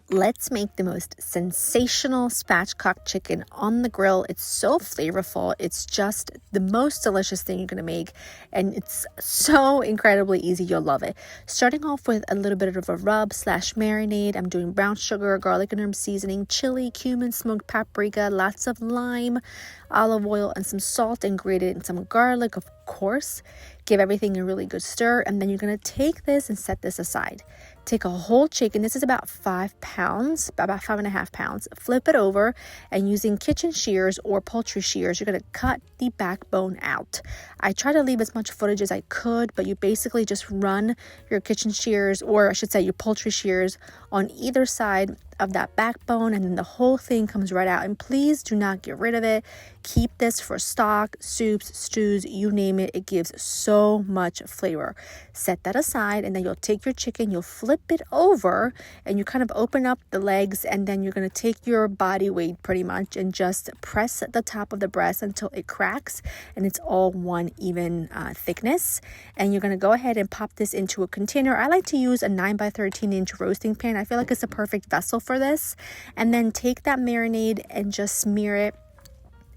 Let's make the most sensational spatchcock chicken on the grill. It's so flavorful. It's just the most delicious thing you're going to make, and it's so incredibly easy. You'll love it. Starting off with a little bit of a rub / marinade. I'm doing brown sugar, garlic and herb seasoning, chili, cumin, smoked paprika, lots of lime, olive oil, and some salt, and grated and some garlic, of course. Give everything a really good stir, and then you're going to take this and set this aside. Take a whole chicken. This is about 5 pounds, about 5.5 pounds. Flip it over, and using kitchen shears or poultry shears, you're going to cut the backbone out. I try to leave as much footage as I could, but you basically just run your kitchen shears, or I should say your poultry shears, on either side of that backbone, and then the whole thing comes right out. And please do not get rid of it. Keep this for stock, soups, stews, you name it. It gives so much flavor. Set that aside, and then you'll take your chicken, you'll flip it over, and you kind of open up the legs, and then you're going to take your body weight pretty much and just press the top of the breast until it cracks and it's all one even thickness. And you're going to go ahead and pop this into a container. I like to use a 9x13-inch roasting pan. I feel like it's a perfect vessel for this. And then take that marinade and just smear it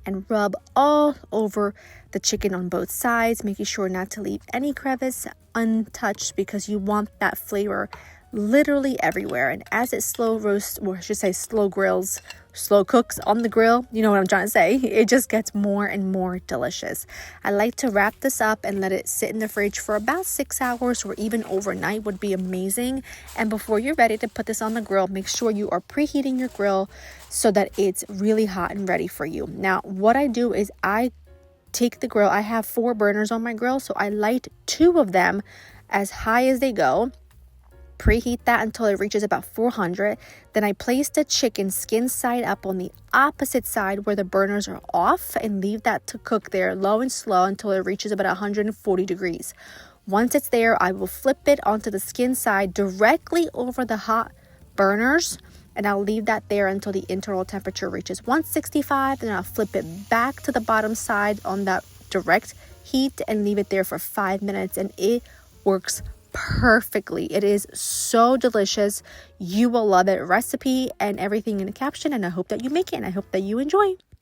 and rub all over the chicken on both sides, making sure not to leave any crevice untouched, because you want that flavor literally everywhere. And as it slow roasts, or I should say slow cooks on the grill, you know what I'm trying to say, it just gets more and more delicious. I like to wrap this up and let it sit in the fridge for about 6 hours, or even overnight would be amazing. And before you're ready to put this on the grill, make sure you are preheating your grill so that it's really hot and ready for you. Now, what I do is I take the grill. I have 4 burners on my grill, so I light 2 of them as high as they go. Preheat that until it reaches about 400. Then I place the chicken skin side up on the opposite side where the burners are off, and leave that to cook there low and slow until it reaches about 140 degrees. Once it's there, I will flip it onto the skin side directly over the hot burners, and I'll leave that there until the internal temperature reaches 165. Then I'll flip it back to the bottom side on that direct heat and leave it there for 5 minutes, and it works perfectly. It is so delicious. You will love it. Recipe and everything in the caption, and I hope that you make it, and I hope that you enjoy.